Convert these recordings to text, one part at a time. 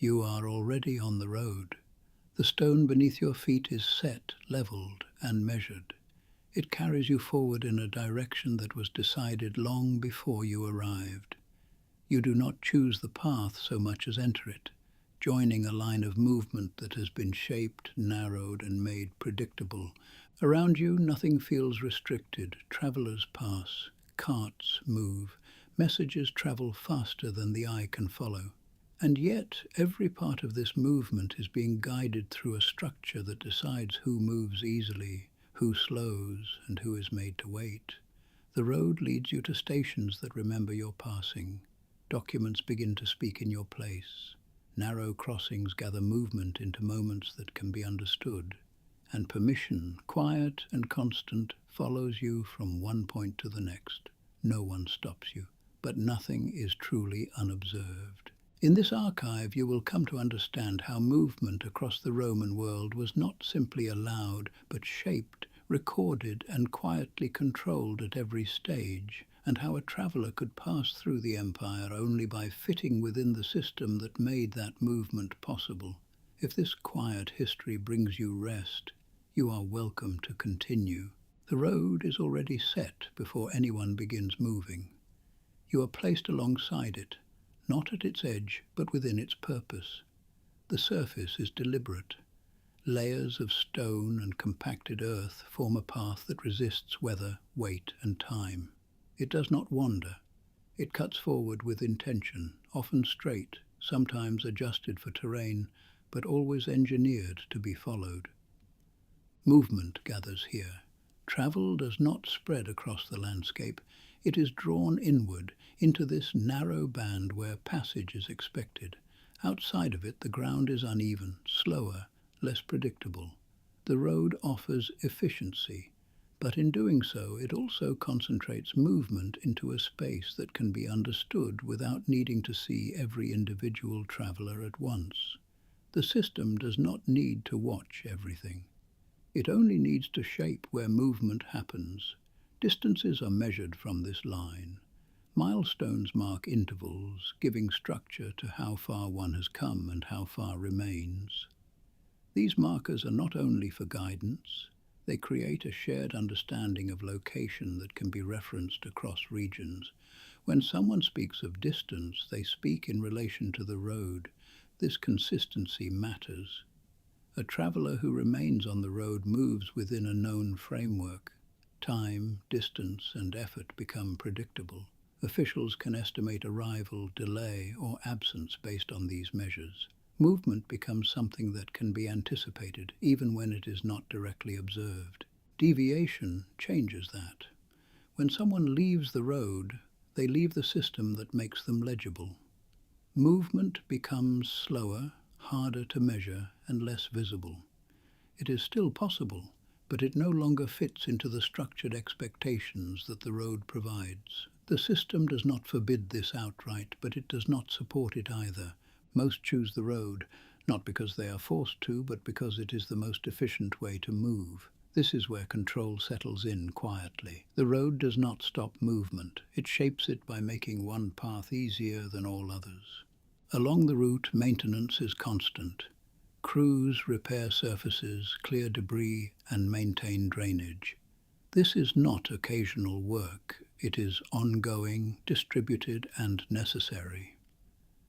You are already on the road. The stone beneath your feet is set, leveled, and measured. It carries you forward in a direction that was decided long before you arrived. You do not choose the path so much as enter it, joining a line of movement that has been shaped, narrowed, and made predictable. Around you, nothing feels restricted. Travelers pass, carts move, messages travel faster than the eye can follow. And yet, every part of this movement is being guided through a structure that decides who moves easily, who slows, and who is made to wait. The road leads you to stations that remember your passing. Documents begin to speak in your place. Narrow crossings gather movement into moments that can be understood. And permission, quiet and constant, follows you from one point to the next. No one stops you, but nothing is truly unobserved. In this archive, you will come to understand how movement across the Roman world was not simply allowed, but shaped, recorded, and quietly controlled at every stage, and how a traveller could pass through the empire only by fitting within the system that made that movement possible. If this quiet history brings you rest, you are welcome to continue. The road is already set before anyone begins moving. You are placed alongside it, not at its edge, but within its purpose. The surface is deliberate. Layers of stone and compacted earth form a path that resists weather, weight, and time. It does not wander. It cuts forward with intention, often straight, sometimes adjusted for terrain, but always engineered to be followed. Movement gathers here. Travel does not spread across the landscape. It is drawn inward into this narrow band where passage is expected. Outside of it, the ground is uneven, slower, less predictable. The road offers efficiency, but in doing so, it also concentrates movement into a space that can be understood without needing to see every individual traveler at once. The system does not need to watch everything. It only needs to shape where movement happens. Distances are measured from this line. Milestones mark intervals, giving structure to how far one has come and how far remains. These markers are not only for guidance, they create a shared understanding of location that can be referenced across regions. When someone speaks of distance, they speak in relation to the road. This consistency matters. A traveller who remains on the road moves within a known framework. Time, distance, and effort become predictable. Officials can estimate arrival, delay, or absence based on these measures. Movement becomes something that can be anticipated, even when it is not directly observed. Deviation changes that. When someone leaves the road, they leave the system that makes them legible. Movement becomes slower, harder to measure, and less visible. It is still possible, but it no longer fits into the structured expectations that the road provides. The system does not forbid this outright, but it does not support it either. Most choose the road, not because they are forced to, but because it is the most efficient way to move. This is where control settles in quietly. The road does not stop movement. It shapes it by making one path easier than all others. Along the route, maintenance is constant. Crews repair surfaces, clear debris, and maintain drainage. This is not occasional work. It is ongoing, distributed, and necessary.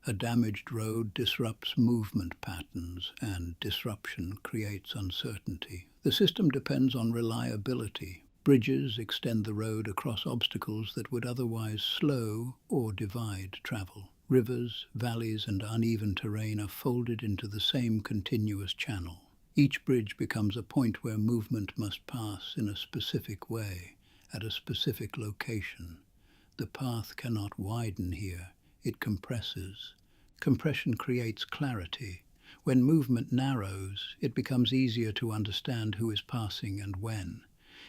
A damaged road disrupts movement patterns, and disruption creates uncertainty. The system depends on reliability. Bridges extend the road across obstacles that would otherwise slow or divide travel. Rivers, valleys, and uneven terrain are folded into the same continuous channel. Each bridge becomes a point where movement must pass in a specific way, at a specific location. The path cannot widen here. It compresses. Compression creates clarity. When movement narrows, it becomes easier to understand who is passing and when.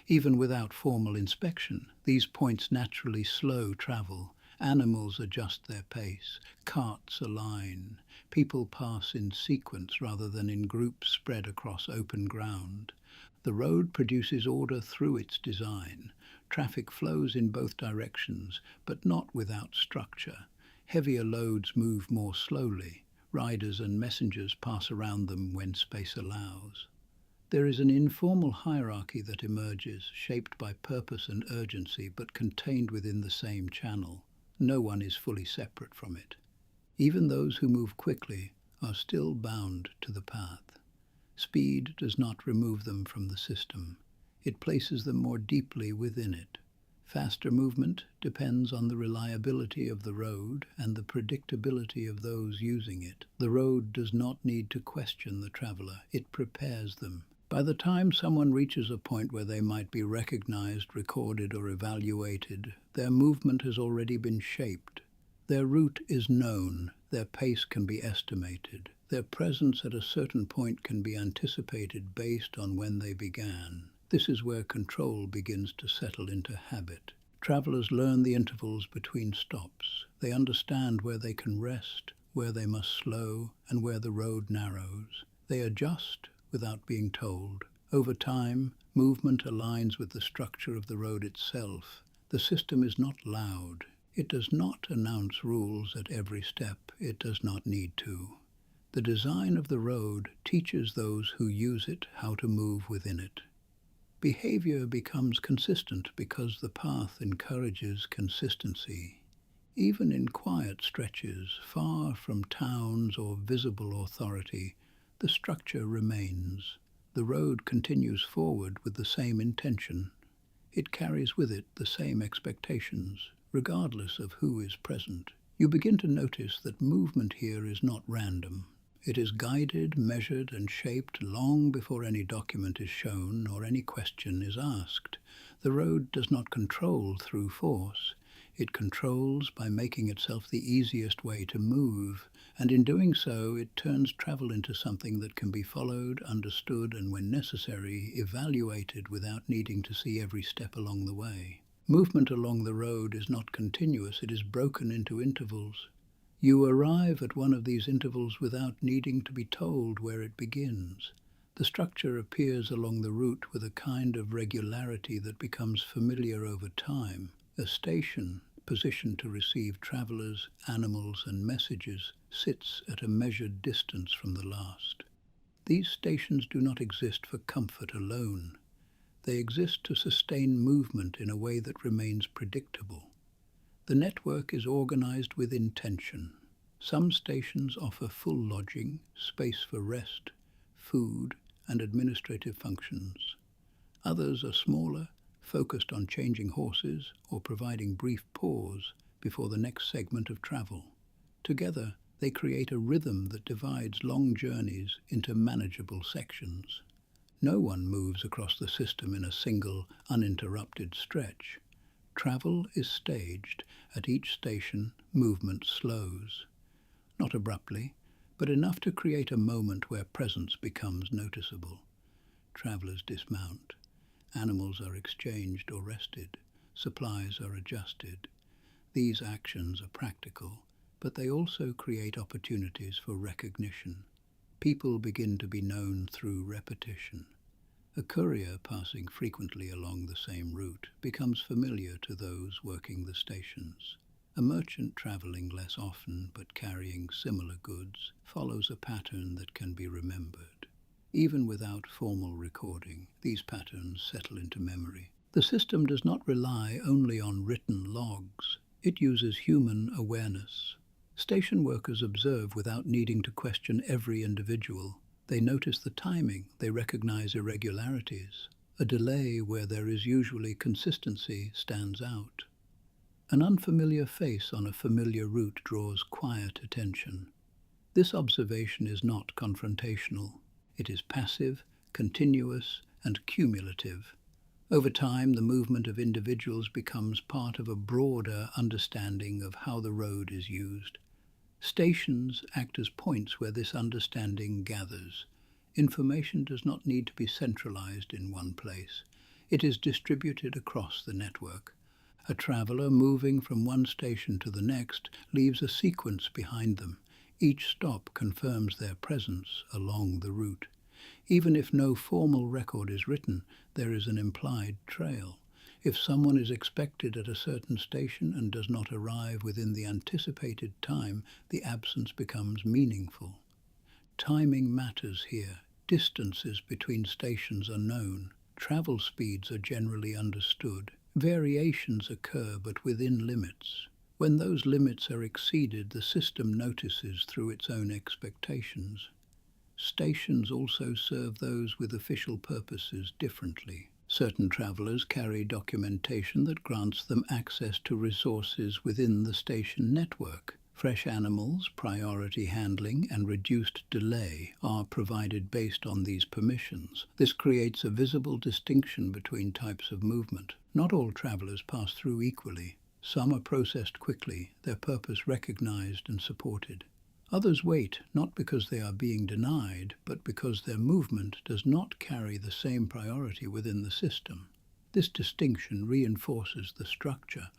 Even without formal inspection, these points naturally slow travel. Animals adjust their pace, carts align, people pass in sequence rather than in groups spread across open ground. The road produces order through its design. Traffic flows in both directions, but not without structure. Heavier loads move more slowly. Riders and messengers pass around them when space allows. There is an informal hierarchy that emerges, shaped by purpose and urgency, but contained within the same channel. No one is fully separate from it. Even those who move quickly are still bound to the path. Speed does not remove them from the system. It places them more deeply within it. Faster movement depends on the reliability of the road and the predictability of those using it. The road does not need to question the traveler, it prepares them. By the time someone reaches a point where they might be recognized, recorded, or evaluated, their movement has already been shaped. Their route is known, their pace can be estimated, their presence at a certain point can be anticipated based on when they began. This is where control begins to settle into habit. Travelers learn the intervals between stops. They understand where they can rest, where they must slow, and where the road narrows. They adjust without being told. Over time, movement aligns with the structure of the road itself. The system is not loud. It does not announce rules at every step. It does not need to. The design of the road teaches those who use it how to move within it. Behavior becomes consistent because the path encourages consistency. Even in quiet stretches, far from towns or visible authority, the structure remains. The road continues forward with the same intention. It carries with it the same expectations, regardless of who is present. You begin to notice that movement here is not random. It is guided, measured, and shaped long before any document is shown or any question is asked. The road does not control through force. It controls by making itself the easiest way to move, and in doing so, it turns travel into something that can be followed, understood, and when necessary, evaluated without needing to see every step along the way. Movement along the road is not continuous, it is broken into intervals. You arrive at one of these intervals without needing to be told where it begins. The structure appears along the route with a kind of regularity that becomes familiar over time. A station, positioned to receive travelers, animals, and messages, sits at a measured distance from the last. These stations do not exist for comfort alone. They exist to sustain movement in a way that remains predictable. The network is organized with intention. Some stations offer full lodging, space for rest, food, and administrative functions. Others are smaller, focused on changing horses or providing brief pause before the next segment of travel. Together, they create a rhythm that divides long journeys into manageable sections. No one moves across the system in a single, uninterrupted stretch. Travel is staged. At each station, movement slows. Not abruptly, but enough to create a moment where presence becomes noticeable. Travelers dismount. Animals are exchanged or rested. Supplies are adjusted. These actions are practical, but they also create opportunities for recognition. People begin to be known through repetition. A courier passing frequently along the same route becomes familiar to those working the stations. A merchant traveling less often but carrying similar goods follows a pattern that can be remembered. Even without formal recording, these patterns settle into memory. The system does not rely only on written logs. It uses human awareness. Station workers observe without needing to question every individual. They notice the timing, they recognize irregularities. A delay where there is usually consistency stands out. An unfamiliar face on a familiar route draws quiet attention. This observation is not confrontational. It is passive, continuous, and cumulative. Over time, the movement of individuals becomes part of a broader understanding of how the road is used. Stations act as points where this understanding gathers. Information does not need to be centralized in one place. It is distributed across the network. A traveler moving from one station to the next leaves a sequence behind them. Each stop confirms their presence along the route. Even if no formal record is written, there is an implied trail. If someone is expected at a certain station and does not arrive within the anticipated time, the absence becomes meaningful. Timing matters here. Distances between stations are known. Travel speeds are generally understood. Variations occur, but within limits. When those limits are exceeded, the system notices through its own expectations. Stations also serve those with official purposes differently. Certain travelers carry documentation that grants them access to resources within the station network. Fresh animals, priority handling, and reduced delay are provided based on these permissions. This creates a visible distinction between types of movement. Not all travelers pass through equally. Some are processed quickly, their purpose recognized and supported. Others wait, not because they are being denied, but because their movement does not carry the same priority within the system. This distinction reinforces the structure.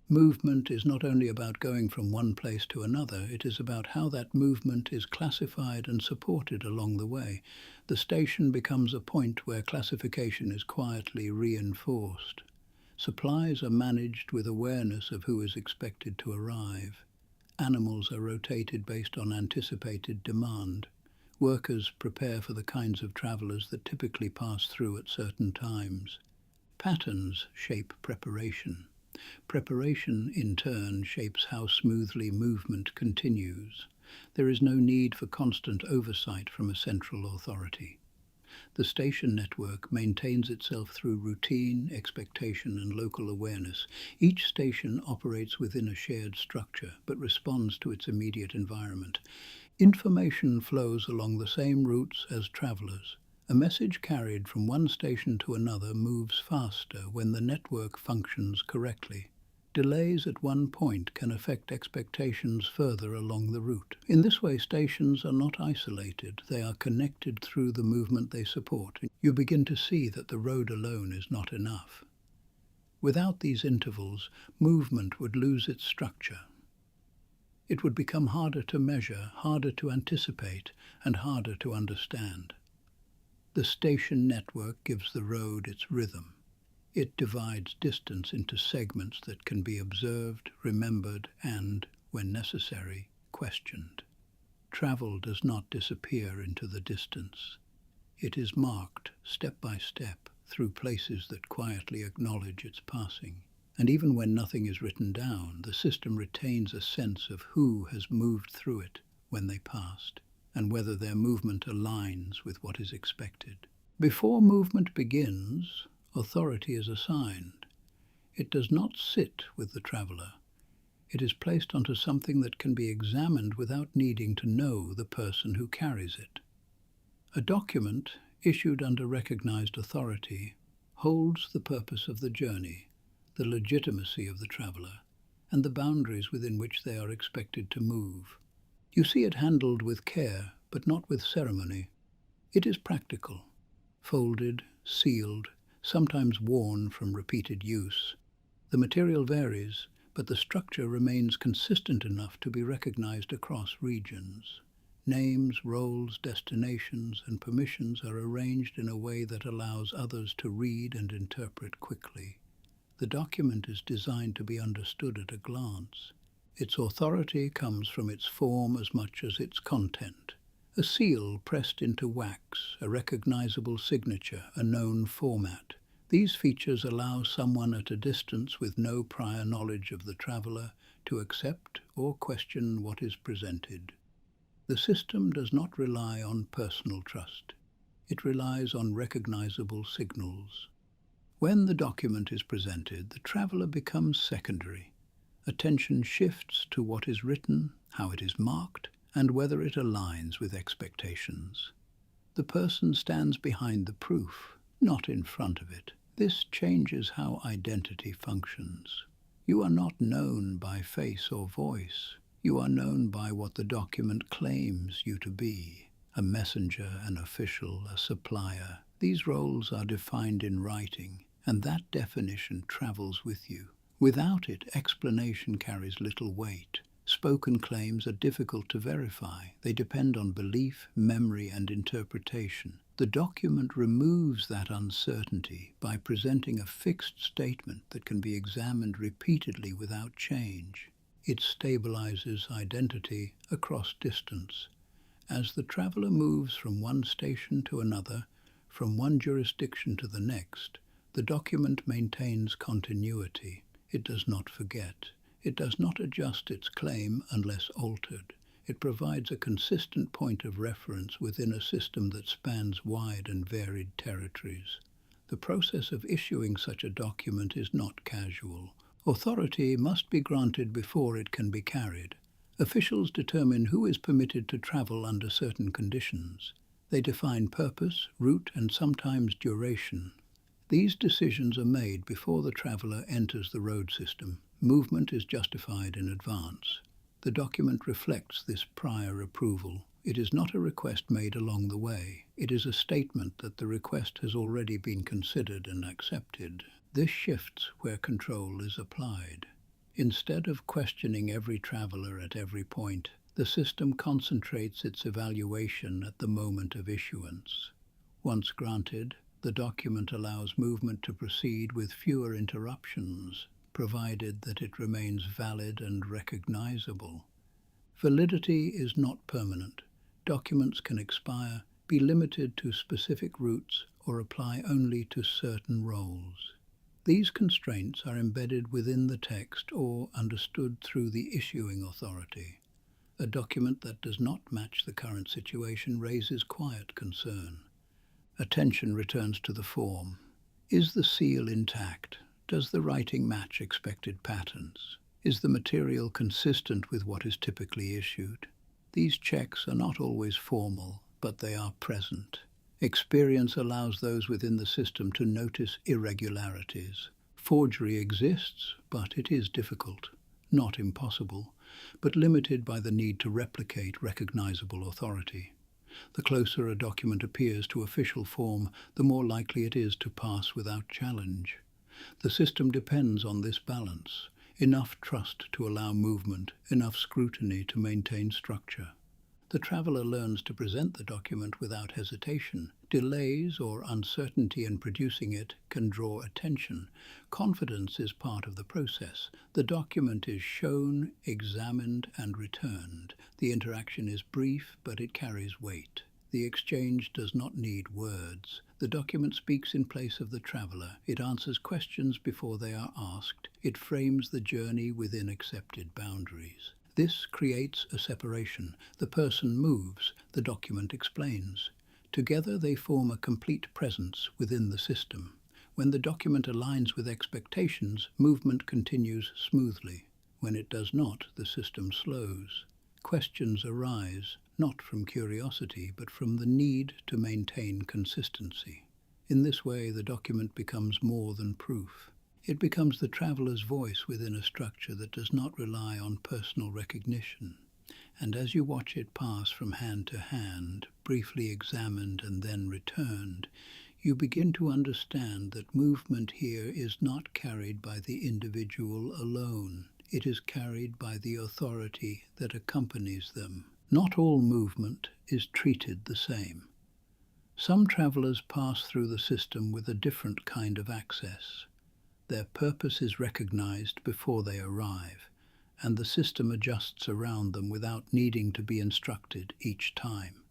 Movement is not only about going from one place to another, it is about how that movement is classified and supported along the way. The station becomes a point where classification is quietly reinforced. Supplies are managed with awareness of who is expected to arrive. Animals are rotated based on anticipated demand. Workers prepare for the kinds of travelers that typically pass through at certain times. Patterns shape preparation. Preparation, in turn, shapes how smoothly movement continues. There is no need for constant oversight from a central authority. The station network maintains itself through routine, expectation, and local awareness. Each station operates within a shared structure, but responds to its immediate environment. Information flows along the same routes as travelers. A message carried from one station to another moves faster when the network functions correctly. Delays at one point can affect expectations further along the route. In this way, stations are not isolated. They are connected through the movement they support. You begin to see that the road alone is not enough. Without these intervals, movement would lose its structure. It would become harder to measure, harder to anticipate, and harder to understand. The station network gives the road its rhythm. It divides distance into segments that can be observed, remembered, and, when necessary, questioned. Travel does not disappear into the distance. It is marked, step by step, through places that quietly acknowledge its passing. And even when nothing is written down, the system retains a sense of who has moved through it when they passed, and whether their movement aligns with what is expected. Before movement begins, authority is assigned. It does not sit with the traveler. It is placed onto something that can be examined without needing to know the person who carries it. A document, issued under recognized authority, holds the purpose of the journey, the legitimacy of the traveler, and the boundaries within which they are expected to move. You see it handled with care, but not with ceremony. It is practical, folded, sealed, sometimes worn from repeated use. The material varies, but the structure remains consistent enough to be recognized across regions. Names, roles, destinations, and permissions are arranged in a way that allows others to read and interpret quickly. The document is designed to be understood at a glance. Its authority comes from its form as much as its content. A seal pressed into wax, a recognizable signature, a known format. These features allow someone at a distance with no prior knowledge of the traveler to accept or question what is presented. The system does not rely on personal trust. It relies on recognizable signals. When the document is presented, the traveler becomes secondary. Attention shifts to what is written, how it is marked, and whether it aligns with expectations. The person stands behind the proof, not in front of it. This changes how identity functions. You are not known by face or voice. You are known by what the document claims you to be. A messenger, an official, a supplier. These roles are defined in writing, and that definition travels with you. Without it, explanation carries little weight. Spoken claims are difficult to verify. They depend on belief, memory, and interpretation. The document removes that uncertainty by presenting a fixed statement that can be examined repeatedly without change. It stabilizes identity across distance. As the traveler moves from one station to another, from one jurisdiction to the next, the document maintains continuity. It does not forget. It does not adjust its claim unless altered. It provides a consistent point of reference within a system that spans wide and varied territories. The process of issuing such a document is not casual. Authority must be granted before it can be carried. Officials determine who is permitted to travel under certain conditions. They define purpose, route, and sometimes duration. These decisions are made before the traveler enters the road system. Movement is justified in advance. The document reflects this prior approval. It is not a request made along the way. It is a statement that the request has already been considered and accepted. This shifts where control is applied. Instead of questioning every traveler at every point, the system concentrates its evaluation at the moment of issuance. Once granted, the document allows movement to proceed with fewer interruptions, provided that it remains valid and recognizable. Validity is not permanent. Documents can expire, be limited to specific routes, or apply only to certain roles. These constraints are embedded within the text or understood through the issuing authority. A document that does not match the current situation raises quiet concern. Attention returns to the form. Is the seal intact? Does the writing match expected patterns? Is the material consistent with what is typically issued? These checks are not always formal, but they are present. Experience allows those within the system to notice irregularities. Forgery exists, but it is difficult, not impossible, but limited by the need to replicate recognizable authority. The closer a document appears to official form, the more likely it is to pass without challenge. The system depends on this balance: enough trust to allow movement, enough scrutiny to maintain structure. The traveler learns to present the document without hesitation. Delays or uncertainty in producing it can draw attention. Confidence is part of the process. The document is shown, examined, and returned. The interaction is brief, but it carries weight. The exchange does not need words. The document speaks in place of the traveler. It answers questions before they are asked. It frames the journey within accepted boundaries. This creates a separation. The person moves, the document explains. Together they form a complete presence within the system. When the document aligns with expectations, movement continues smoothly. When it does not, the system slows. Questions arise, not from curiosity, but from the need to maintain consistency. In this way, the document becomes more than proof. It becomes the traveler's voice within a structure that does not rely on personal recognition. And as you watch it pass from hand to hand, briefly examined and then returned, you begin to understand that movement here is not carried by the individual alone. It is carried by the authority that accompanies them. Not all movement is treated the same. Some travelers pass through the system with a different kind of access. Their purpose is recognized before they arrive, and the system adjusts around them without needing to be instructed each time.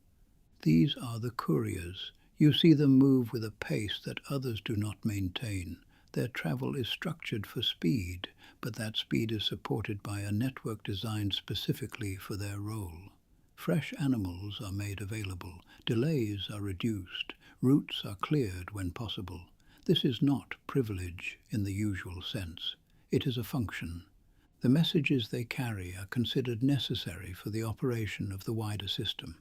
These are the couriers. You see them move with a pace that others do not maintain. Their travel is structured for speed, but that speed is supported by a network designed specifically for their role. Fresh animals are made available. Delays are reduced. Routes are cleared when possible. This is not privilege in the usual sense. It is a function. The messages they carry are considered necessary for the operation of the wider system.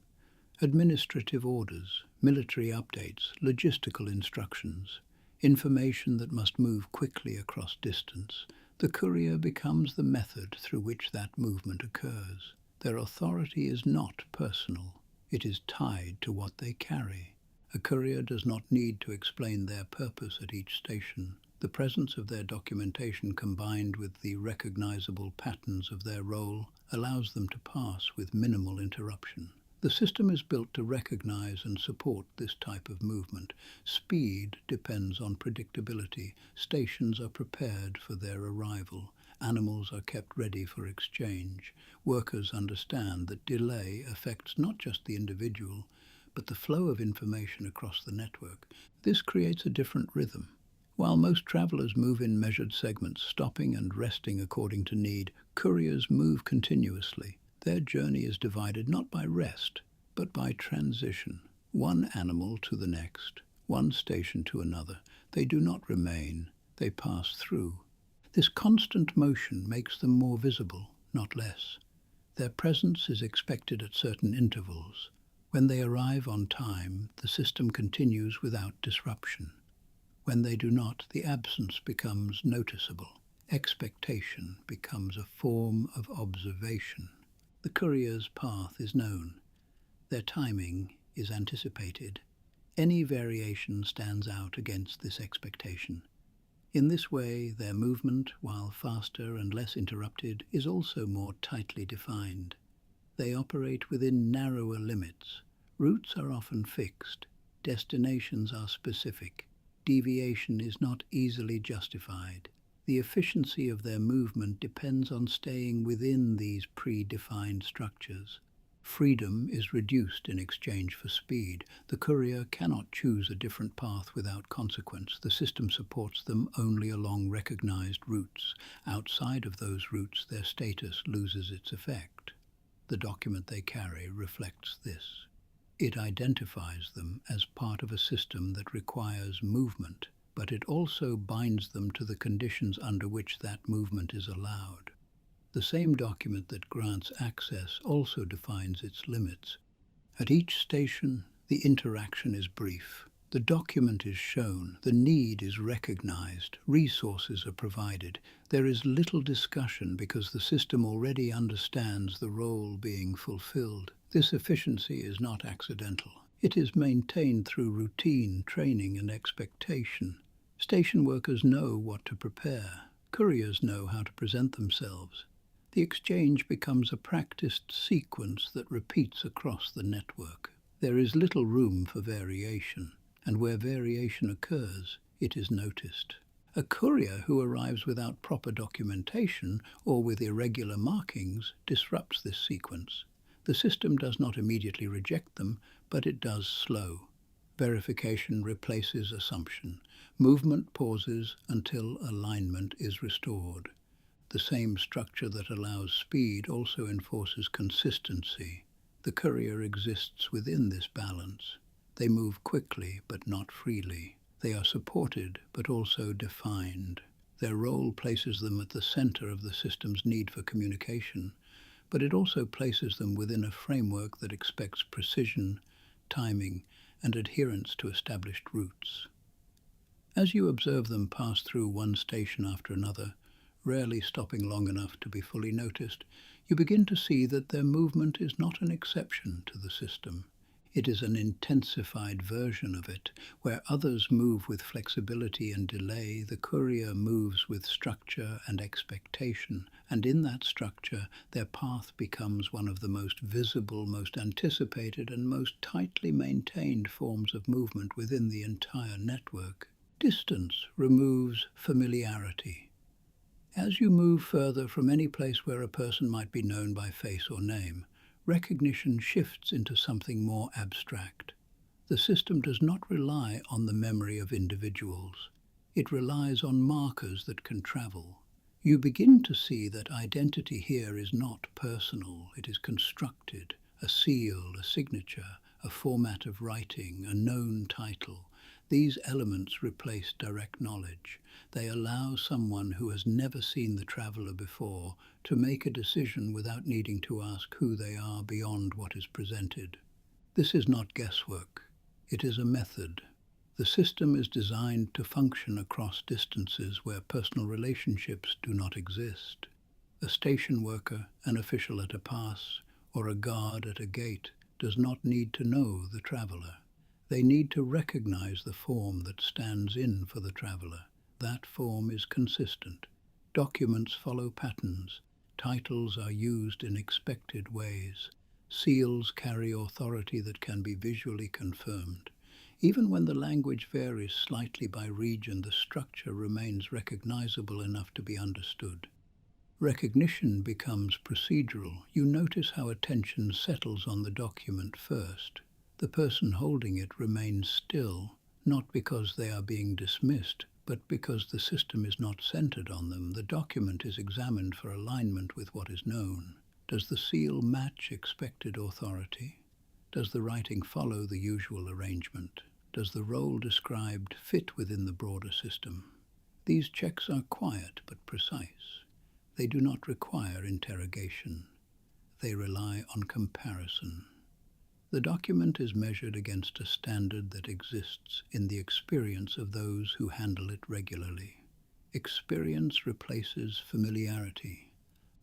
Administrative orders, military updates, logistical instructions, information that must move quickly across distance. The courier becomes the method through which that movement occurs. Their authority is not personal. It is tied to what they carry. A courier does not need to explain their purpose at each station. The presence of their documentation combined with the recognizable patterns of their role allows them to pass with minimal interruption. The system is built to recognize and support this type of movement. Speed depends on predictability. Stations are prepared for their arrival. Animals are kept ready for exchange. Workers understand that delay affects not just the individual, but the flow of information across the network. This creates a different rhythm. While most travelers move in measured segments, stopping and resting according to need, couriers move continuously. Their journey is divided not by rest, but by transition. One animal to the next, one station to another. They do not remain, they pass through. This constant motion makes them more visible, not less. Their presence is expected at certain intervals. When they arrive on time, the system continues without disruption. When they do not, the absence becomes noticeable. Expectation becomes a form of observation. The courier's path is known. Their timing is anticipated. Any variation stands out against this expectation. In this way, their movement, while faster and less interrupted, is also more tightly defined. They operate within narrower limits. Routes are often fixed. Destinations are specific. Deviation is not easily justified. The efficiency of their movement depends on staying within these predefined structures. Freedom is reduced in exchange for speed. The courier cannot choose a different path without consequence. The system supports them only along recognized routes. Outside of those routes, their status loses its effect. The document they carry reflects this. It identifies them as part of a system that requires movement, but it also binds them to the conditions under which that movement is allowed. The same document that grants access also defines its limits. At each station, the interaction is brief. The document is shown, the need is recognized, resources are provided. There is little discussion because the system already understands the role being fulfilled. This efficiency is not accidental. It is maintained through routine, training, and expectation. Station workers know what to prepare. Couriers know how to present themselves. The exchange becomes a practiced sequence that repeats across the network. There is little room for variation, and where variation occurs, it is noticed. A courier who arrives without proper documentation or with irregular markings disrupts this sequence. The system does not immediately reject them, but it does slow. Verification replaces assumption. Movement pauses until alignment is restored. The same structure that allows speed also enforces consistency. The courier exists within this balance. They move quickly but not freely. They are supported but also defined. Their role places them at the center of the system's need for communication, but it also places them within a framework that expects precision, timing, and adherence to established routes. As you observe them pass through one station after another, rarely stopping long enough to be fully noticed, you begin to see that their movement is not an exception to the system. It is an intensified version of it. Where others move with flexibility and delay, the courier moves with structure and expectation, and in that structure their path becomes one of the most visible, most anticipated, and most tightly maintained forms of movement within the entire network. Distance removes familiarity. As you move further from any place where a person might be known by face or name, recognition shifts into something more abstract. The system does not rely on the memory of individuals. It relies on markers that can travel. You begin to see that identity here is not personal, it is constructed, a seal, a signature, a format of writing, a known title. These elements replace direct knowledge. They allow someone who has never seen the traveler before to make a decision without needing to ask who they are beyond what is presented. This is not guesswork. It is a method. The system is designed to function across distances where personal relationships do not exist. A station worker, an official at a pass, or a guard at a gate does not need to know the traveler. They need to recognize the form that stands in for the traveler. That form is consistent. Documents follow patterns. Titles are used in expected ways. Seals carry authority that can be visually confirmed. Even when the language varies slightly by region, the structure remains recognizable enough to be understood. Recognition becomes procedural. You notice how attention settles on the document first. The person holding it remains still, not because they are being dismissed, but because the system is not centered on them. The document is examined for alignment with what is known. Does the seal match expected authority? Does the writing follow the usual arrangement? Does the role described fit within the broader system? These checks are quiet but precise. They do not require interrogation. They rely on comparison. The document is measured against a standard that exists in the experience of those who handle it regularly. Experience replaces familiarity.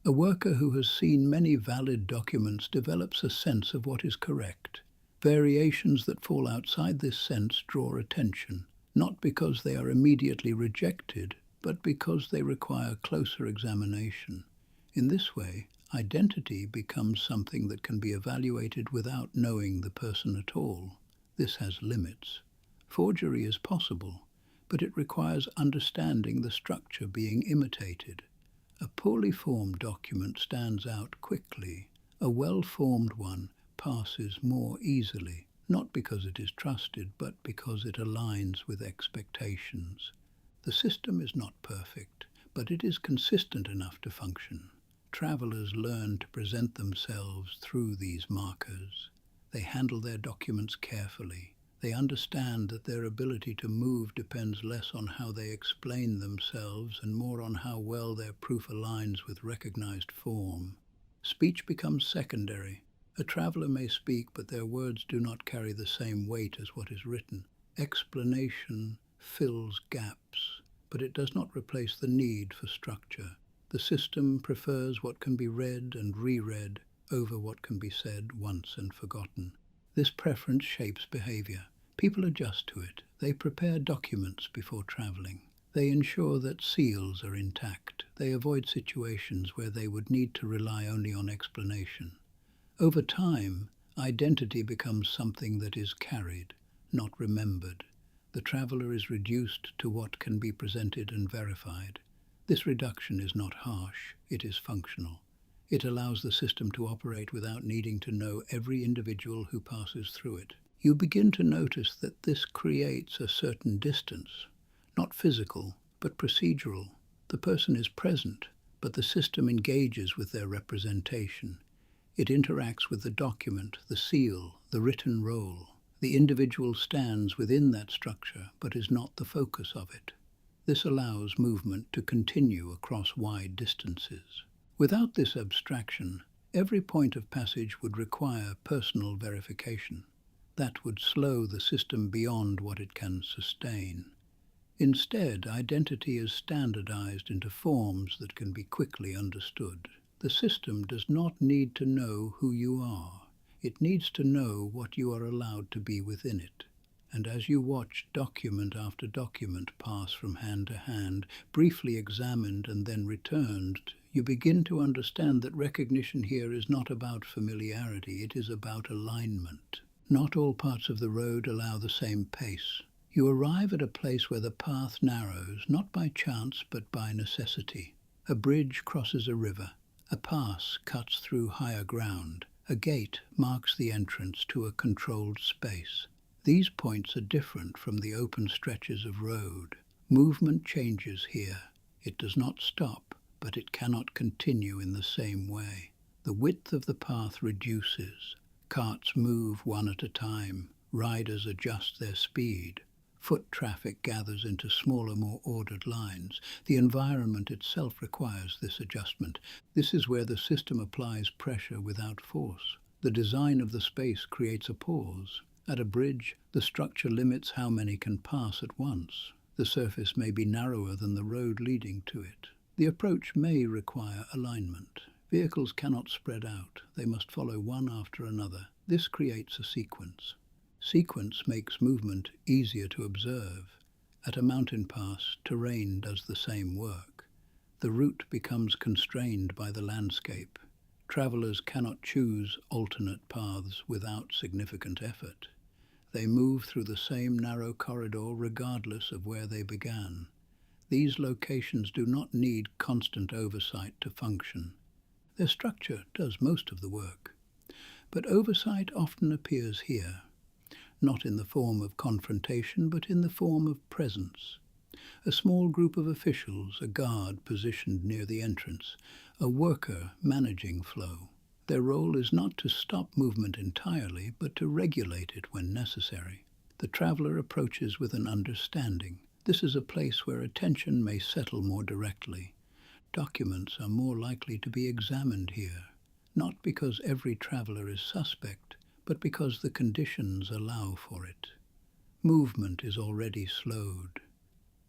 A worker who has seen many valid documents develops a sense of what is correct. Variations that fall outside this sense draw attention, not because they are immediately rejected, but because they require closer examination. In this way, identity becomes something that can be evaluated without knowing the person at all. This has limits. Forgery is possible, but it requires understanding the structure being imitated. A poorly formed document stands out quickly. A well-formed one passes more easily, not because it is trusted, but because it aligns with expectations. The system is not perfect, but it is consistent enough to function. Travelers learn to present themselves through these markers. They handle their documents carefully. They understand that their ability to move depends less on how they explain themselves and more on how well their proof aligns with recognized form. Speech becomes secondary. A traveler may speak, but their words do not carry the same weight as what is written. Explanation fills gaps, but it does not replace the need for structure. The system prefers what can be read and reread over what can be said once and forgotten. This preference shapes behavior. People adjust to it. They prepare documents before traveling. They ensure that seals are intact. They avoid situations where they would need to rely only on explanation. Over time, identity becomes something that is carried, not remembered. The traveler is reduced to what can be presented and verified. This reduction is not harsh, it is functional. It allows the system to operate without needing to know every individual who passes through it. You begin to notice that this creates a certain distance, not physical, but procedural. The person is present, but the system engages with their representation. It interacts with the document, the seal, the written role. The individual stands within that structure, but is not the focus of it. This allows movement to continue across wide distances. Without this abstraction, every point of passage would require personal verification. That would slow the system beyond what it can sustain. Instead, identity is standardized into forms that can be quickly understood. The system does not need to know who you are. It needs to know what you are allowed to be within it. And as you watch document after document pass from hand to hand, briefly examined and then returned, you begin to understand that recognition here is not about familiarity, it is about alignment. Not all parts of the road allow the same pace. You arrive at a place where the path narrows, not by chance but by necessity. A bridge crosses a river. A pass cuts through higher ground. A gate marks the entrance to a controlled space. These points are different from the open stretches of road. Movement changes here. It does not stop, but it cannot continue in the same way. The width of the path reduces. Carts move one at a time. Riders adjust their speed. Foot traffic gathers into smaller, more ordered lines. The environment itself requires this adjustment. This is where the system applies pressure without force. The design of the space creates a pause. At a bridge, the structure limits how many can pass at once. The surface may be narrower than the road leading to it. The approach may require alignment. Vehicles cannot spread out. They must follow one after another. This creates a sequence. Sequence makes movement easier to observe. At a mountain pass, terrain does the same work. The route becomes constrained by the landscape. Travelers cannot choose alternate paths without significant effort. They move through the same narrow corridor regardless of where they began. These locations do not need constant oversight to function. Their structure does most of the work. But oversight often appears here, not in the form of confrontation, but in the form of presence. A small group of officials, a guard positioned near the entrance, a worker managing flow. Their role is not to stop movement entirely, but to regulate it when necessary. The traveler approaches with an understanding. This is a place where attention may settle more directly. Documents are more likely to be examined here, not because every traveler is suspect, but because the conditions allow for it. Movement is already slowed.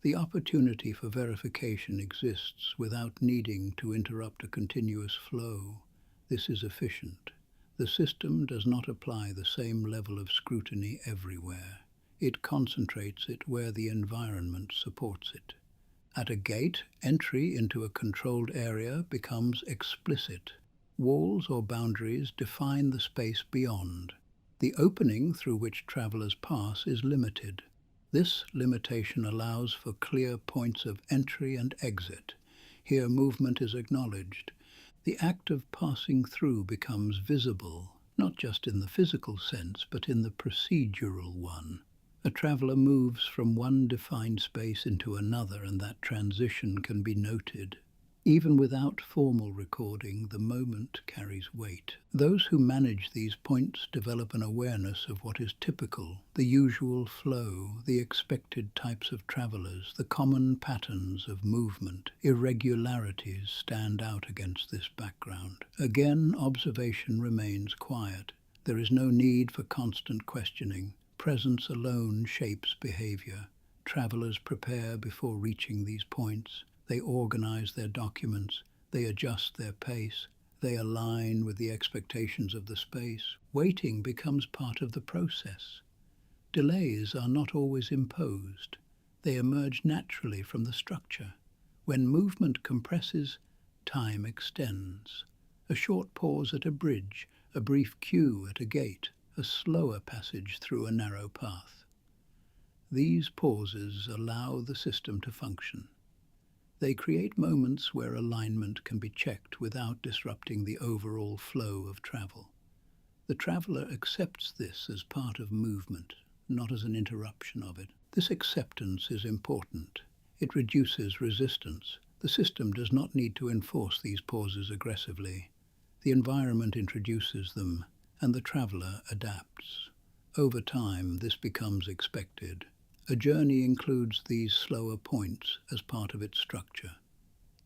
The opportunity for verification exists without needing to interrupt a continuous flow. This is efficient. The system does not apply the same level of scrutiny everywhere. It concentrates it where the environment supports it. At a gate, entry into a controlled area becomes explicit. Walls or boundaries define the space beyond. The opening through which travelers pass is limited. This limitation allows for clear points of entry and exit. Here movement is acknowledged. The act of passing through becomes visible, not just in the physical sense, but in the procedural one. A traveler moves from one defined space into another, and that transition can be noted. Even without formal recording, the moment carries weight. Those who manage these points develop an awareness of what is typical, the usual flow, the expected types of travelers, the common patterns of movement. Irregularities stand out against this background. Again, observation remains quiet. There is no need for constant questioning. Presence alone shapes behavior. Travelers prepare before reaching these points. They organize their documents, they adjust their pace, they align with the expectations of the space. Waiting becomes part of the process. Delays are not always imposed. They emerge naturally from the structure. When movement compresses, time extends. A short pause at a bridge, a brief queue at a gate, a slower passage through a narrow path. These pauses allow the system to function. They create moments where alignment can be checked without disrupting the overall flow of travel. The traveler accepts this as part of movement, not as an interruption of it. This acceptance is important. It reduces resistance. The system does not need to enforce these pauses aggressively. The environment introduces them, and the traveler adapts. Over time, this becomes expected. A journey includes these slower points as part of its structure.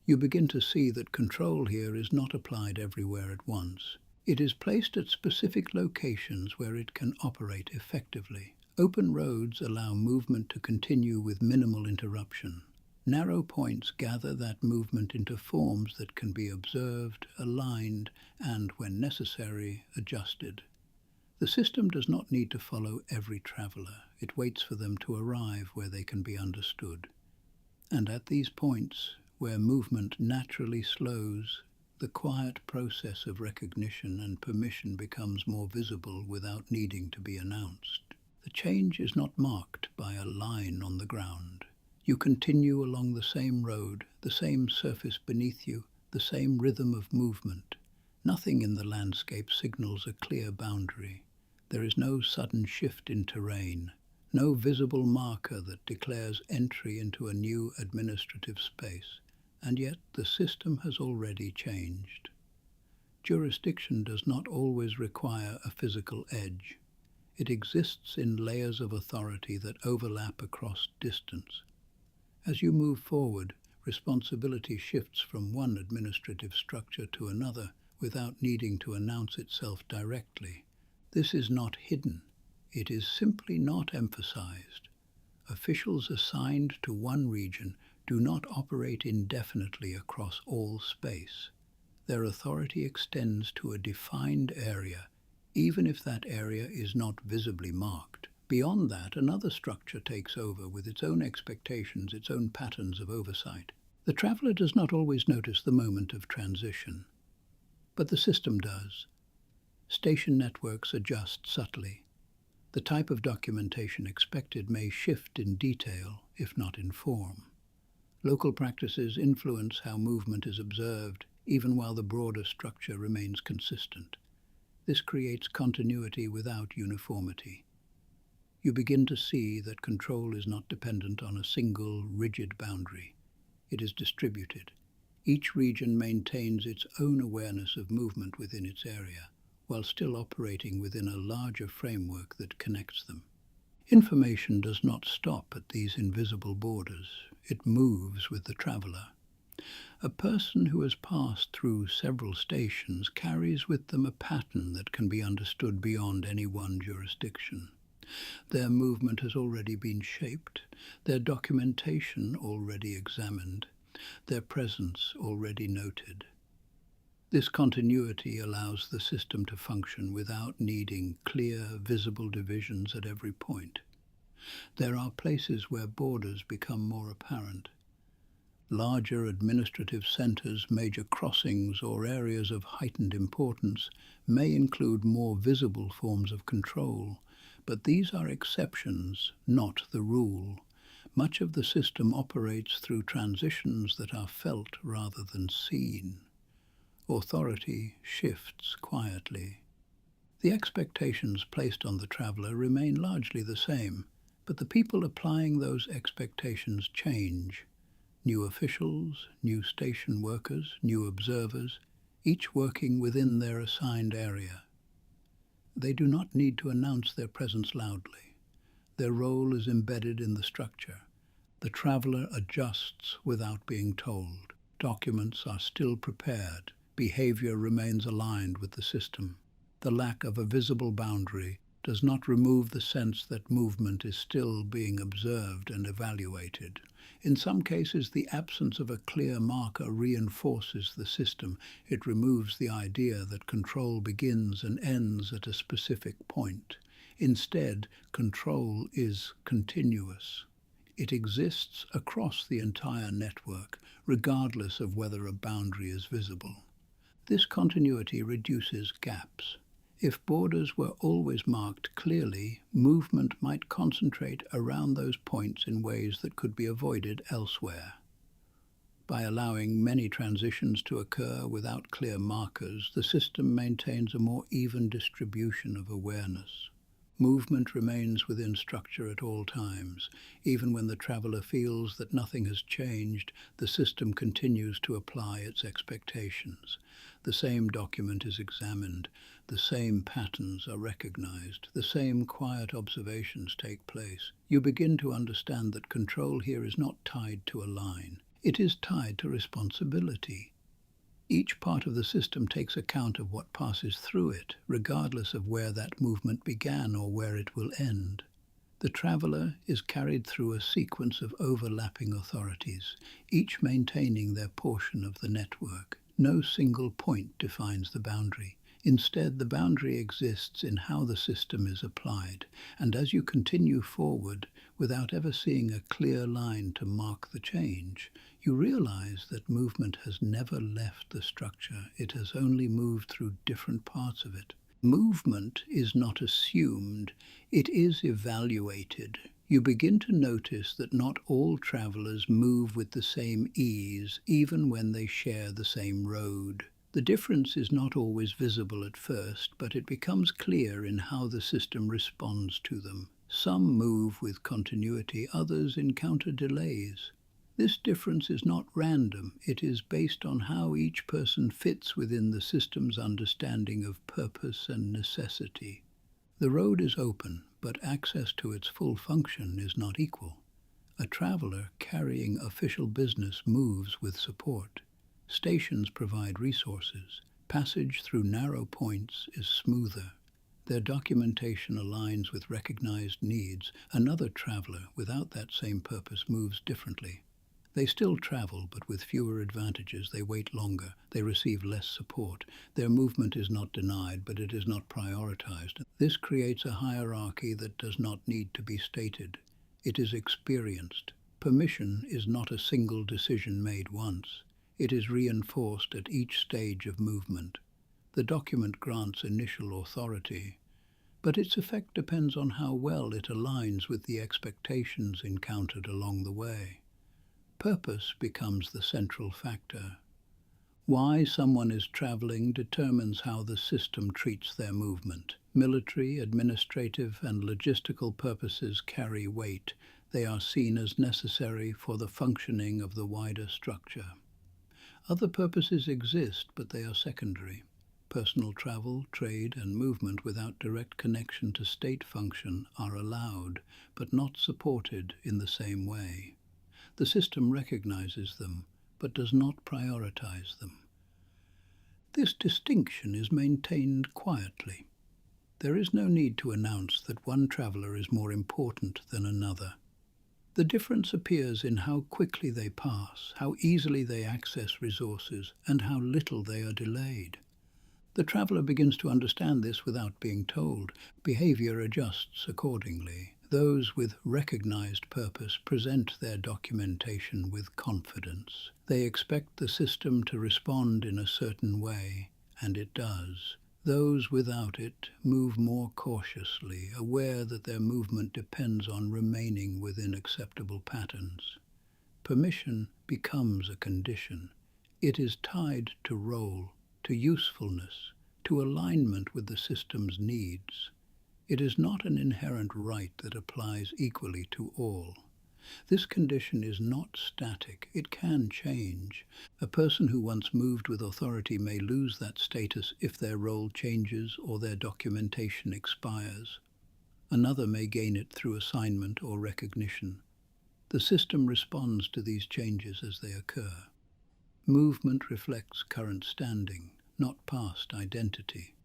You begin to see that control here is not applied everywhere at once. It is placed at specific locations where it can operate effectively. Open roads allow movement to continue with minimal interruption. Narrow points gather that movement into forms that can be observed, aligned, and, when necessary, adjusted. The system does not need to follow every traveler. It waits for them to arrive where they can be understood. And at these points, where movement naturally slows, the quiet process of recognition and permission becomes more visible without needing to be announced. The change is not marked by a line on the ground. You continue along the same road, the same surface beneath you, the same rhythm of movement. Nothing in the landscape signals a clear boundary. There is no sudden shift in terrain, no visible marker that declares entry into a new administrative space, and yet the system has already changed. Jurisdiction does not always require a physical edge. It exists in layers of authority that overlap across distance. As you move forward, responsibility shifts from one administrative structure to another without needing to announce itself directly. This is not hidden. It is simply not emphasized. Officials assigned to one region do not operate indefinitely across all space. Their authority extends to a defined area, even if that area is not visibly marked. Beyond that, another structure takes over with its own expectations, its own patterns of oversight. The traveler does not always notice the moment of transition, but the system does. Station networks adjust subtly. The type of documentation expected may shift in detail, if not in form. Local practices influence how movement is observed, even while the broader structure remains consistent. This creates continuity without uniformity. You begin to see that control is not dependent on a single, rigid boundary. It is distributed. Each region maintains its own awareness of movement within its area, while still operating within a larger framework that connects them. Information does not stop at these invisible borders. It moves with the traveler. A person who has passed through several stations carries with them a pattern that can be understood beyond any one jurisdiction. Their movement has already been shaped, their documentation already examined, their presence already noted. This continuity allows the system to function without needing clear, visible divisions at every point. There are places where borders become more apparent. Larger administrative centers, major crossings, or areas of heightened importance may include more visible forms of control, but these are exceptions, not the rule. Much of the system operates through transitions that are felt rather than seen. Authority shifts quietly. The expectations placed on the traveler remain largely the same, but the people applying those expectations change. New officials, new station workers, new observers, each working within their assigned area. They do not need to announce their presence loudly. Their role is embedded in the structure. The traveler adjusts without being told. Documents are still prepared. Behavior remains aligned with the system. The lack of a visible boundary does not remove the sense that movement is still being observed and evaluated. In some cases, the absence of a clear marker reinforces the system. It removes the idea that control begins and ends at a specific point. Instead, control is continuous. It exists across the entire network, regardless of whether a boundary is visible. This continuity reduces gaps. If borders were always marked clearly, movement might concentrate around those points in ways that could be avoided elsewhere. By allowing many transitions to occur without clear markers, the system maintains a more even distribution of awareness. Movement remains within structure at all times. Even when the traveler feels that nothing has changed, the system continues to apply its expectations. The same document is examined, the same patterns are recognized, the same quiet observations take place. You begin to understand that control here is not tied to a line. It is tied to responsibility. Each part of the system takes account of what passes through it, regardless of where that movement began or where it will end. The traveler is carried through a sequence of overlapping authorities, each maintaining their portion of the network. No single point defines the boundary. Instead, the boundary exists in how the system is applied, and as you continue forward, without ever seeing a clear line to mark the change, you realize that movement has never left the structure. It has only moved through different parts of it. Movement is not assumed, it is evaluated. You begin to notice that not all travelers move with the same ease, even when they share the same road. The difference is not always visible at first, but it becomes clear in how the system responds to them. Some move with continuity, others encounter delays. This difference is not random, it is based on how each person fits within the system's understanding of purpose and necessity. The road is open, but access to its full function is not equal. A traveler carrying official business moves with support. Stations provide resources. Passage through narrow points is smoother. Their documentation aligns with recognized needs. Another traveler without that same purpose moves differently. They still travel, but with fewer advantages. They wait longer. They receive less support. Their movement is not denied, but it is not prioritized. This creates a hierarchy that does not need to be stated. It is experienced. Permission is not a single decision made once. It is reinforced at each stage of movement. The document grants initial authority, but its effect depends on how well it aligns with the expectations encountered along the way. Purpose becomes the central factor. Why someone is traveling determines how the system treats their movement. Military, administrative, and logistical purposes carry weight. They are seen as necessary for the functioning of the wider structure. Other purposes exist, but they are secondary. Personal travel, trade, and movement without direct connection to state function are allowed, but not supported in the same way. The system recognizes them, but does not prioritize them. This distinction is maintained quietly. There is no need to announce that one traveler is more important than another. The difference appears in how quickly they pass, how easily they access resources, and how little they are delayed. The traveler begins to understand this without being told. Behavior adjusts accordingly. Those with recognized purpose present their documentation with confidence. They expect the system to respond in a certain way, and it does. Those without it move more cautiously, aware that their movement depends on remaining within acceptable patterns. Permission becomes a condition. It is tied to role, to usefulness, to alignment with the system's needs. It is not an inherent right that applies equally to all. This condition is not static, it can change. A person who once moved with authority may lose that status if their role changes or their documentation expires. Another may gain it through assignment or recognition. The system responds to these changes as they occur. Movement reflects current standing, not past identity.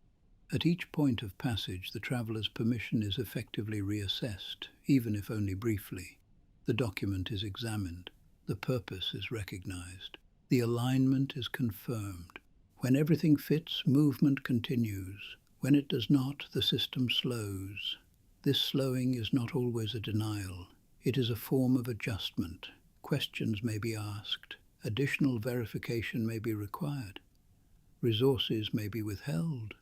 At each point of passage, the traveler's permission is effectively reassessed, even if only briefly. The document is examined. The purpose is recognized. The alignment is confirmed. When everything fits, movement continues. When it does not, the system slows. This slowing is not always a denial. It is a form of adjustment. Questions may be asked. Additional verification may be required. Resources may be withheld.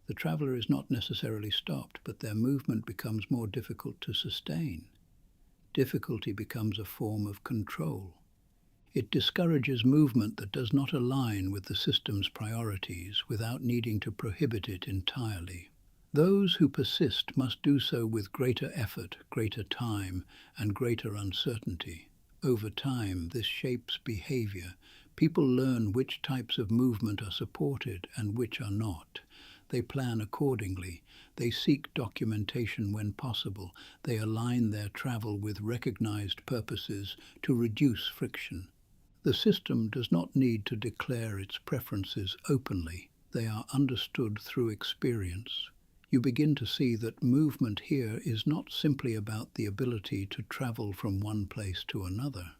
The traveler is not necessarily stopped, but their movement becomes more difficult to sustain. Difficulty becomes a form of control. It discourages movement that does not align with the system's priorities without needing to prohibit it entirely. Those who persist must do so with greater effort, greater time, and greater uncertainty. Over time, this shapes behavior. People learn which types of movement are supported and which are not. They plan accordingly. They seek documentation when possible. They align their travel with recognized purposes to reduce friction. The system does not need to declare its preferences openly. They are understood through experience. You begin to see that movement here is not simply about the ability to travel from one place to another.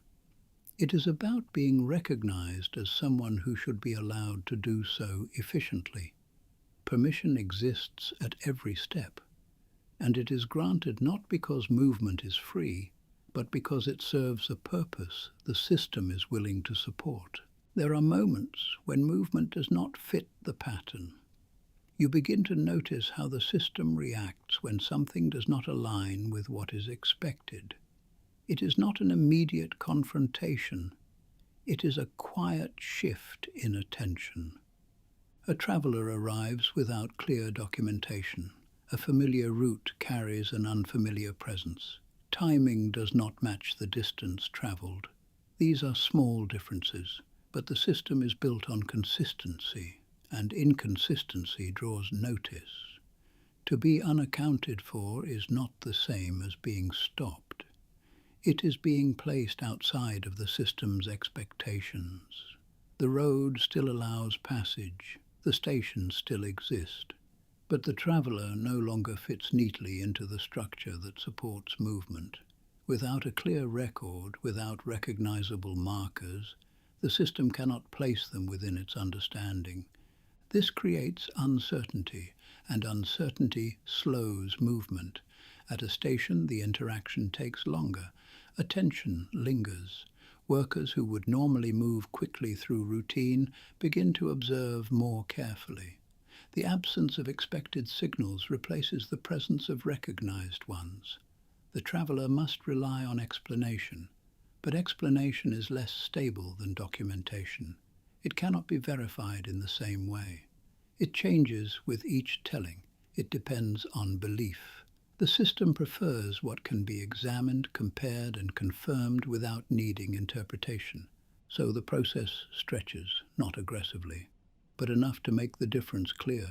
It is about being recognized as someone who should be allowed to do so efficiently. Permission exists at every step, and it is granted not because movement is free, but because it serves a purpose the system is willing to support. There are moments when movement does not fit the pattern. You begin to notice how the system reacts when something does not align with what is expected. It is not an immediate confrontation. It is a quiet shift in attention. A traveler arrives without clear documentation. A familiar route carries an unfamiliar presence. Timing does not match the distance traveled. These are small differences, but the system is built on consistency, and inconsistency draws notice. To be unaccounted for is not the same as being stopped. It is being placed outside of the system's expectations. The road still allows passage. The stations still exist, but the traveler no longer fits neatly into the structure that supports movement. Without a clear record, without recognizable markers, the system cannot place them within its understanding. This creates uncertainty, and uncertainty slows movement. At a station, the interaction takes longer. Attention lingers. Workers who would normally move quickly through routine begin to observe more carefully. The absence of expected signals replaces the presence of recognized ones. The traveler must rely on explanation, but explanation is less stable than documentation. It cannot be verified in the same way. It changes with each telling. It depends on belief. The system prefers what can be examined, compared, and confirmed without needing interpretation. So the process stretches, not aggressively, but enough to make the difference clear.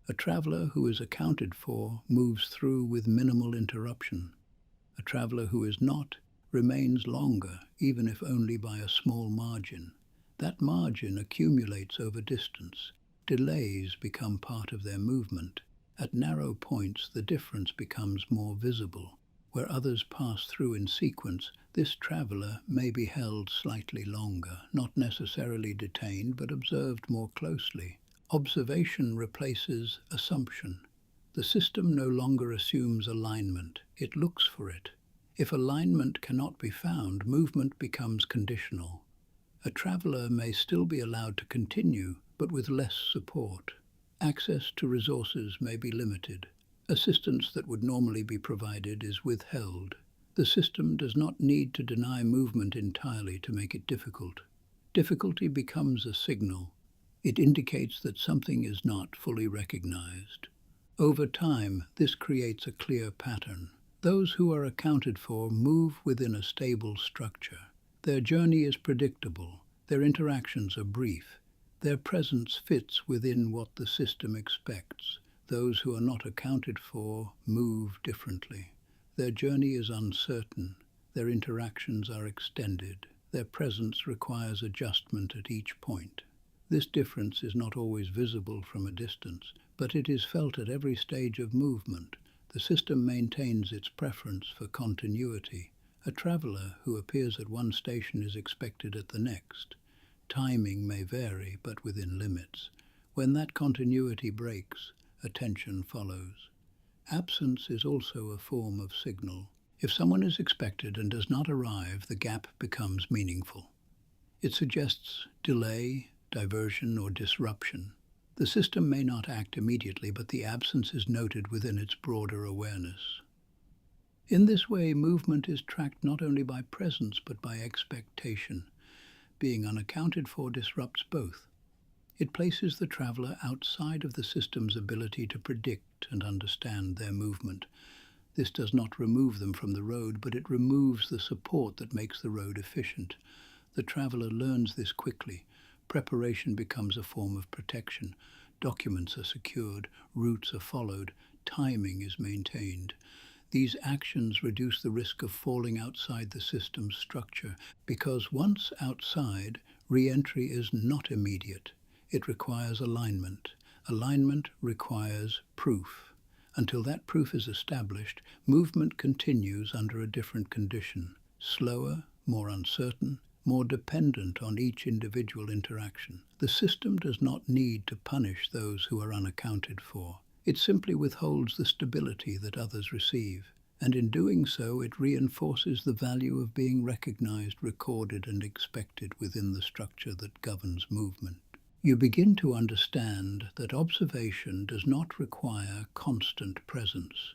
A traveler who is accounted for moves through with minimal interruption. A traveler who is not remains longer, even if only by a small margin. That margin accumulates over distance. Delays become part of their movement. At narrow points, the difference becomes more visible. Where others pass through in sequence, this traveler may be held slightly longer, not necessarily detained, but observed more closely. Observation replaces assumption. The system no longer assumes alignment, it looks for it. If alignment cannot be found, movement becomes conditional. A traveler may still be allowed to continue, but with less support. Access to resources may be limited. Assistance that would normally be provided is withheld. The system does not need to deny movement entirely to make it difficult. Difficulty becomes a signal. It indicates that something is not fully recognized. Over time, this creates a clear pattern. Those who are accounted for move within a stable structure. Their journey is predictable. Their interactions are brief. Their presence fits within what the system expects. Those who are not accounted for move differently. Their journey is uncertain. Their interactions are extended. Their presence requires adjustment at each point. This difference is not always visible from a distance, but it is felt at every stage of movement. The system maintains its preference for continuity. A traveler who appears at one station is expected at the next. Timing may vary, but within limits. When that continuity breaks, attention follows. Absence is also a form of signal. If someone is expected and does not arrive, the gap becomes meaningful. It suggests delay, diversion, or disruption. The system may not act immediately, but the absence is noted within its broader awareness. In this way, movement is tracked not only by presence but by expectation. Being unaccounted for disrupts both. It places the traveler outside of the system's ability to predict and understand their movement. This does not remove them from the road, but it removes the support that makes the road efficient. The traveler learns this quickly. Preparation becomes a form of protection. Documents are secured, routes are followed, timing is maintained. These actions reduce the risk of falling outside the system's structure, because once outside, re-entry is not immediate. It requires alignment. Alignment requires proof. Until that proof is established, movement continues under a different condition, slower, more uncertain, more dependent on each individual interaction. The system does not need to punish those who are unaccounted for. It simply withholds the stability that others receive, and in doing so it reinforces the value of being recognized, recorded, and expected within the structure that governs movement. You begin to understand that observation does not require constant presence.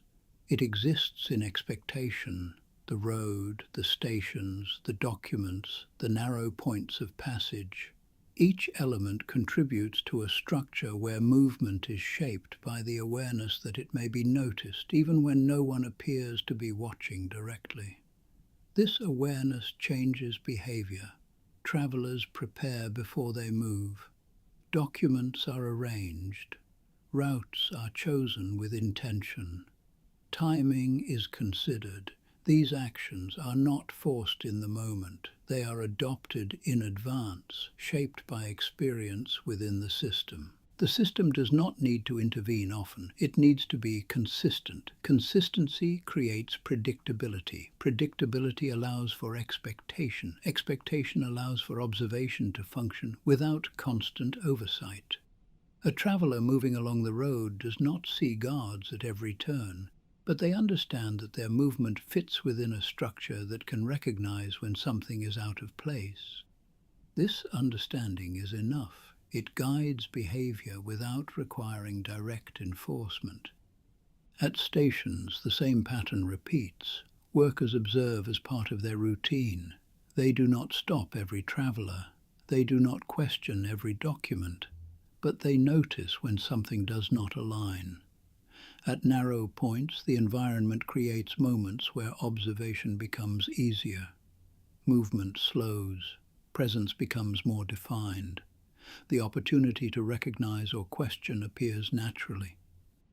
It exists in expectation, the road, the stations, the documents, the narrow points of passage. Each element contributes to a structure where movement is shaped by the awareness that it may be noticed even when no one appears to be watching directly. This awareness changes behavior. Travelers prepare before they move. Documents are arranged. Routes are chosen with intention. Timing is considered. These actions are not forced in the moment. They are adopted in advance, shaped by experience within the system. The system does not need to intervene often. It needs to be consistent. Consistency creates predictability. Predictability allows for expectation. Expectation allows for observation to function without constant oversight. A traveler moving along the road does not see guards at every turn, but they understand that their movement fits within a structure that can recognize when something is out of place. This understanding is enough. It guides behavior without requiring direct enforcement. At stations, the same pattern repeats. Workers observe as part of their routine. They do not stop every traveler. They do not question every document, but they notice when something does not align. At narrow points, the environment creates moments where observation becomes easier. Movement slows. Presence becomes more defined. The opportunity to recognize or question appears naturally.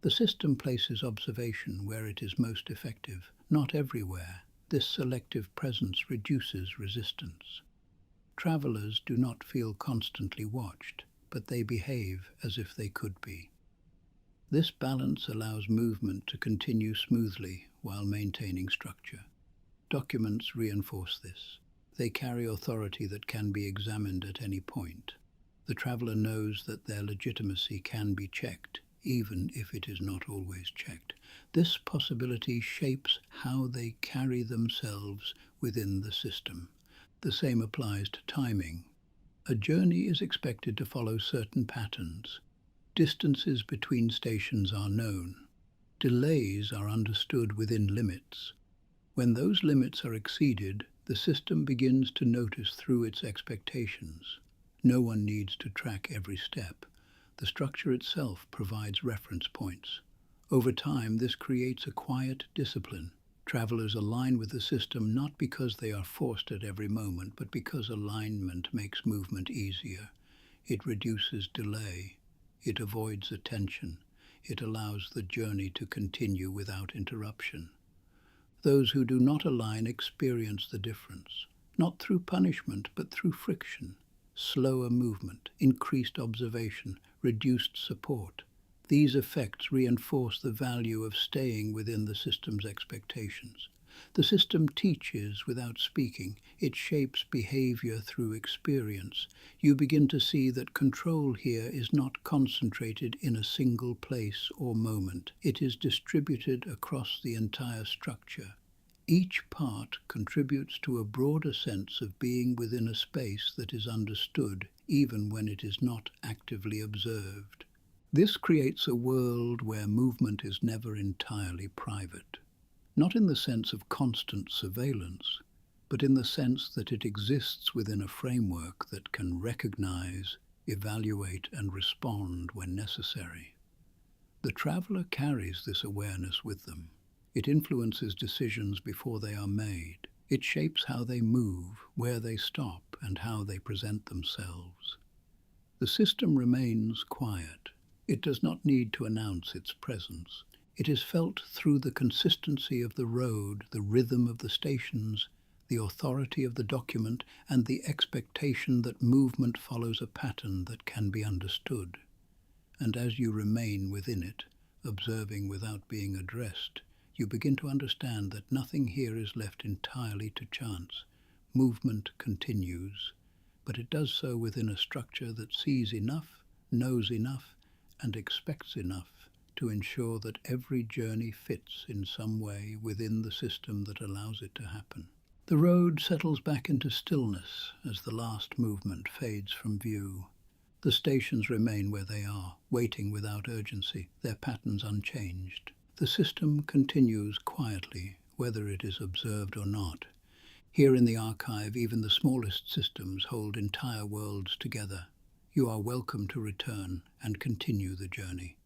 The system places observation where it is most effective, not everywhere. This selective presence reduces resistance. Travelers do not feel constantly watched, but they behave as if they could be. This balance allows movement to continue smoothly while maintaining structure. Documents reinforce this. They carry authority that can be examined at any point. The traveler knows that their legitimacy can be checked, even if it is not always checked. This possibility shapes how they carry themselves within the system. The same applies to timing. A journey is expected to follow certain patterns. Distances between stations are known. Delays are understood within limits. When those limits are exceeded, the system begins to notice through its expectations. No one needs to track every step. The structure itself provides reference points. Over time, this creates a quiet discipline. Travelers align with the system not because they are forced at every moment, but because alignment makes movement easier. It reduces delay. It avoids attention. It allows the journey to continue without interruption. Those who do not align experience the difference, not through punishment, but through friction. Slower movement, increased observation, reduced support. These effects reinforce the value of staying within the system's expectations. The system teaches without speaking. It shapes behavior through experience. You begin to see that control here is not concentrated in a single place or moment. It is distributed across the entire structure. Each part contributes to a broader sense of being within a space that is understood, even when it is not actively observed. This creates a world where movement is never entirely private. Not in the sense of constant surveillance, but in the sense that it exists within a framework that can recognize, evaluate, and respond when necessary. The traveler carries this awareness with them. It influences decisions before they are made. It shapes how they move, where they stop, and how they present themselves. The system remains quiet. It does not need to announce its presence. It is felt through the consistency of the road, the rhythm of the stations, the authority of the document, and the expectation that movement follows a pattern that can be understood. And as you remain within it, observing without being addressed, you begin to understand that nothing here is left entirely to chance. Movement continues, but it does so within a structure that sees enough, knows enough, and expects enough to ensure that every journey fits in some way within the system that allows it to happen. The road settles back into stillness as the last movement fades from view. The stations remain where they are, waiting without urgency, their patterns unchanged. The system continues quietly, whether it is observed or not. Here in the archive, even the smallest systems hold entire worlds together. You are welcome to return and continue the journey.